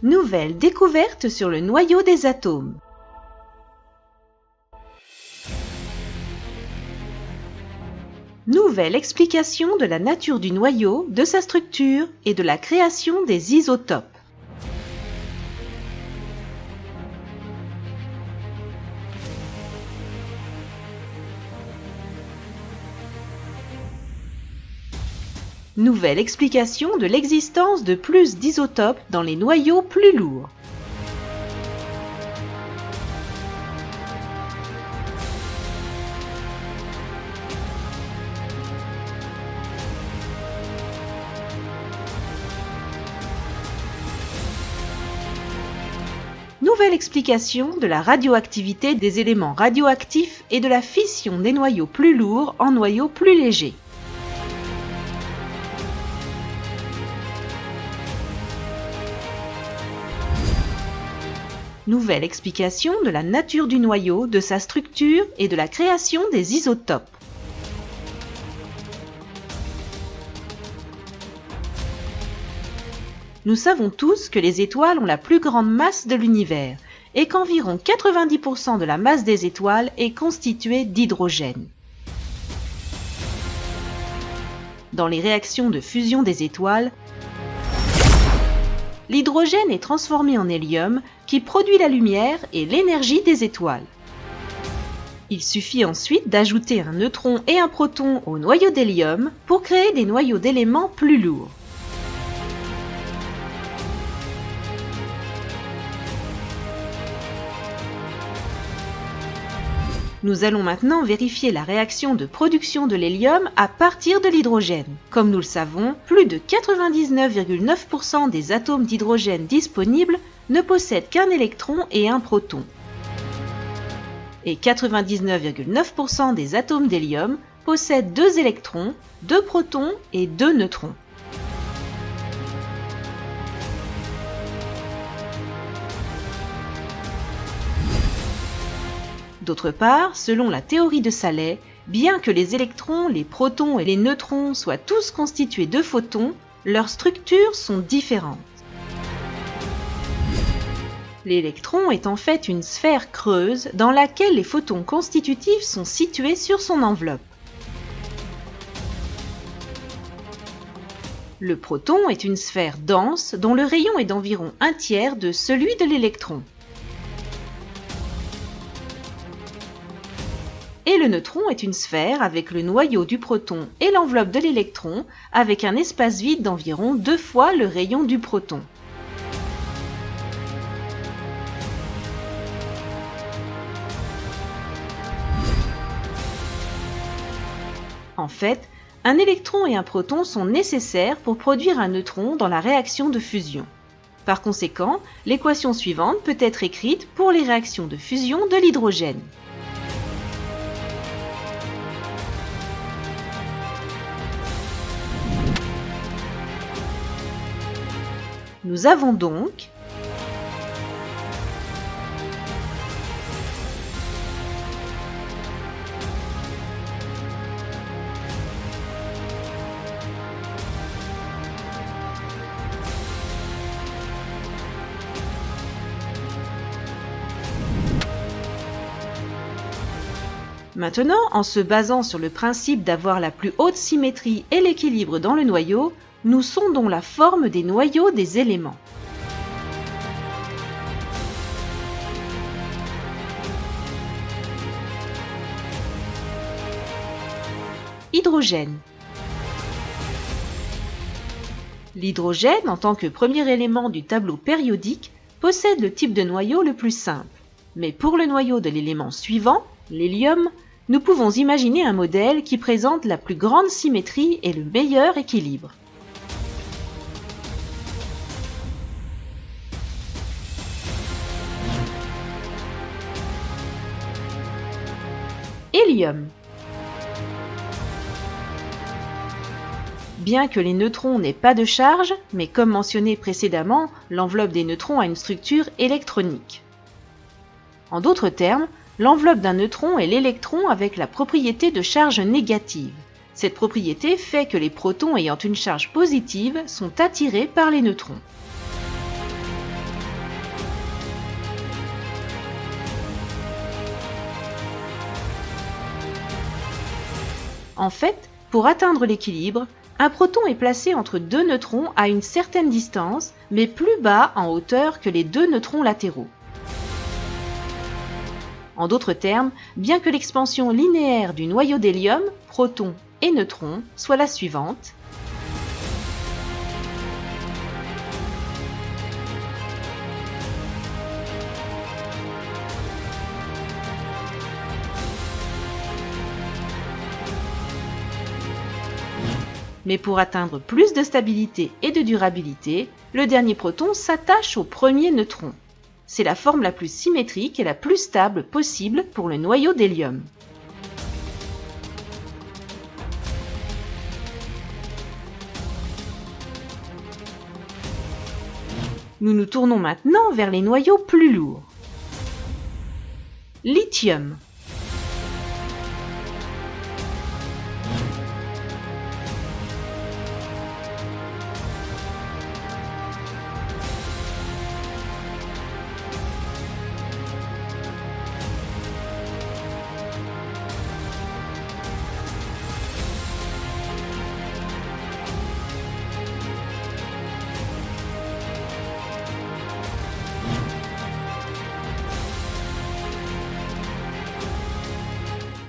Nouvelle découverte sur le noyau des atomes. Nouvelle explication de la nature du noyau, de sa structure et de la création des isotopes. Nouvelle explication de l'existence de plus d'isotopes dans les noyaux plus lourds. Nouvelle explication de la radioactivité des éléments radioactifs et de la fission des noyaux plus lourds en noyaux plus légers. Nouvelle explication de la nature du noyau, de sa structure et de la création des isotopes. Nous savons tous que les étoiles ont la plus grande masse de l'univers et qu'environ 90% de la masse des étoiles est constituée d'hydrogène. Dans les réactions de fusion des étoiles, l'hydrogène est transformé en hélium qui produit la lumière et l'énergie des étoiles. Il suffit ensuite d'ajouter un neutron et un proton au noyau d'hélium pour créer des noyaux d'éléments plus lourds. Nous allons maintenant vérifier la réaction de production de l'hélium à partir de l'hydrogène. Comme nous le savons, plus de 99,9% des atomes d'hydrogène disponibles ne possèdent qu'un électron et un proton. Et 99,9% des atomes d'hélium possèdent 2 électrons, 2 protons et 2 neutrons. D'autre part, selon la théorie de Saleh, bien que les électrons, les protons et les neutrons soient tous constitués de photons, leurs structures sont différentes. L'électron est en fait une sphère creuse dans laquelle les photons constitutifs sont situés sur son enveloppe. Le proton est une sphère dense dont le rayon est d'environ 1/3 de celui de l'électron. Et le neutron est une sphère avec le noyau du proton et l'enveloppe de l'électron avec un espace vide d'environ 2 fois le rayon du proton. En fait, un électron et un proton sont nécessaires pour produire un neutron dans la réaction de fusion. Par conséquent, l'équation suivante peut être écrite pour les réactions de fusion de l'hydrogène. Nous avons donc Maintenant, en se basant sur le principe d'avoir la plus haute symétrie et l'équilibre dans le noyau, nous sondons la forme des noyaux des éléments. Hydrogène. L'hydrogène, en tant que premier élément du tableau périodique, possède le type de noyau le plus simple. Mais pour le noyau de l'élément suivant, l'hélium, nous pouvons imaginer un modèle qui présente la plus grande symétrie et le meilleur équilibre. Hélium. Bien que les neutrons n'aient pas de charge, mais comme mentionné précédemment, l'enveloppe des neutrons a une structure électronique. En d'autres termes, l'enveloppe d'un neutron est l'électron avec la propriété de charge négative. Cette propriété fait que les protons ayant une charge positive sont attirés par les neutrons. En fait, pour atteindre l'équilibre, un proton est placé entre deux neutrons à une certaine distance, mais plus bas en hauteur que les deux neutrons latéraux. En d'autres termes, bien que l'expansion linéaire du noyau d'hélium, protons et neutrons, soit la suivante. Mais pour atteindre plus de stabilité et de durabilité, le dernier proton s'attache au premier neutron. C'est la forme la plus symétrique et la plus stable possible pour le noyau d'hélium. Nous nous tournons maintenant vers les noyaux plus lourds. Lithium.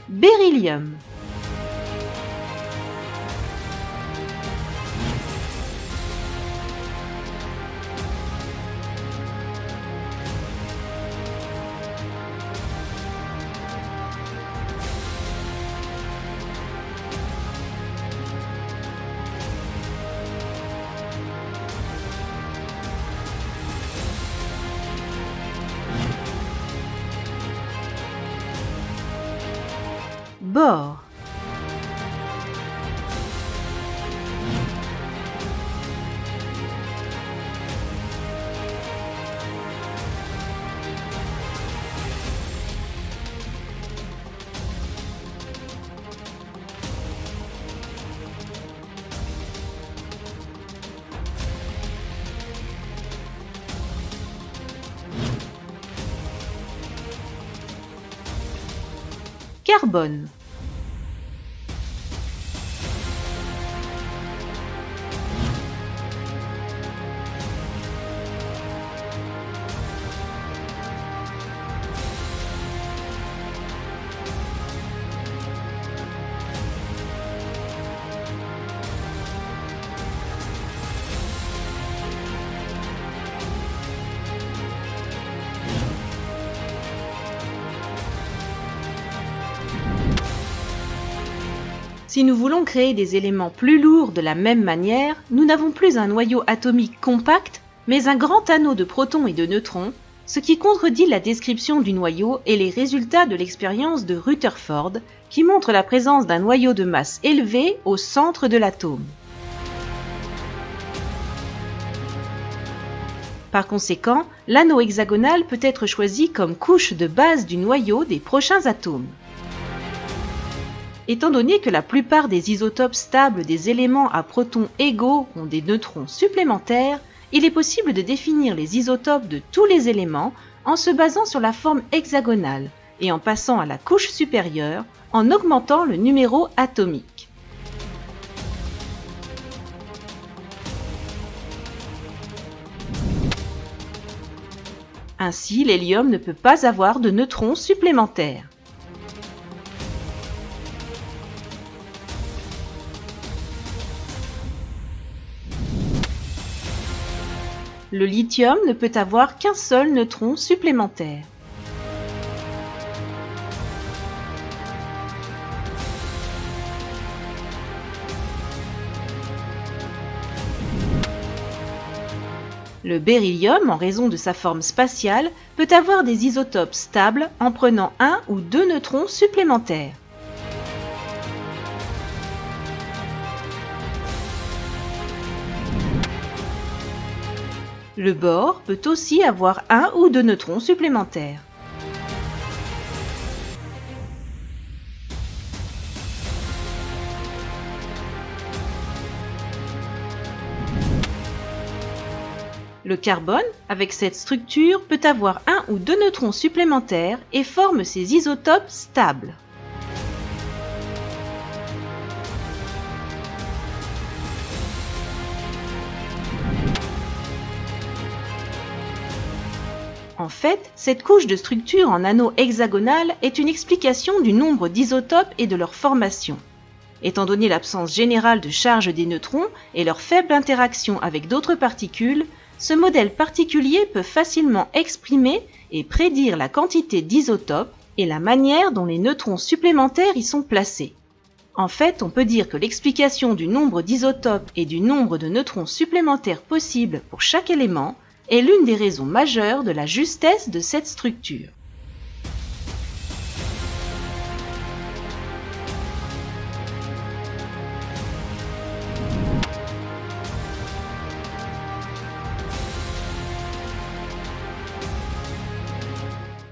Beryllium. Bore. Carbone. Si nous voulons créer des éléments plus lourds de la même manière, nous n'avons plus un noyau atomique compact, mais un grand anneau de protons et de neutrons, ce qui contredit la description du noyau et les résultats de l'expérience de Rutherford, qui montre la présence d'un noyau de masse élevée au centre de l'atome. Par conséquent, l'anneau hexagonal peut être choisi comme couche de base du noyau des prochains atomes. Étant donné que la plupart des isotopes stables des éléments à protons égaux ont des neutrons supplémentaires, il est possible de définir les isotopes de tous les éléments en se basant sur la forme hexagonale et en passant à la couche supérieure en augmentant le numéro atomique. Ainsi, l'hélium ne peut pas avoir de neutrons supplémentaires. Le lithium ne peut avoir qu'un seul neutron supplémentaire. Le beryllium, en raison de sa forme spatiale, peut avoir des isotopes stables en prenant un ou deux neutrons supplémentaires. Le bore peut aussi avoir un ou deux neutrons supplémentaires. Le carbone, avec cette structure, peut avoir un ou deux neutrons supplémentaires et forme ses isotopes stables. En fait, cette couche de structure en anneau hexagonal est une explication du nombre d'isotopes et de leur formation. Étant donné l'absence générale de charge des neutrons et leur faible interaction avec d'autres particules, ce modèle particulier peut facilement exprimer et prédire la quantité d'isotopes et la manière dont les neutrons supplémentaires y sont placés. En fait, on peut dire que l'explication du nombre d'isotopes et du nombre de neutrons supplémentaires possibles pour chaque élément est l'une des raisons majeures de la justesse de cette structure.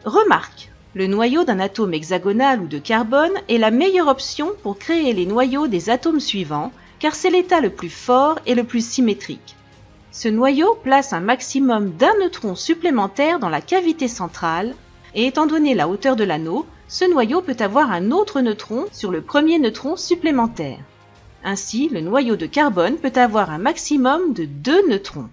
Remarque, le noyau d'un atome hexagonal ou de carbone est la meilleure option pour créer les noyaux des atomes suivants, car c'est l'état le plus fort et le plus symétrique. Ce noyau place un maximum d'un neutron supplémentaire dans la cavité centrale, et étant donné la hauteur de l'anneau, ce noyau peut avoir un autre neutron sur le premier neutron supplémentaire. Ainsi, le noyau de carbone peut avoir un maximum de 2 neutrons.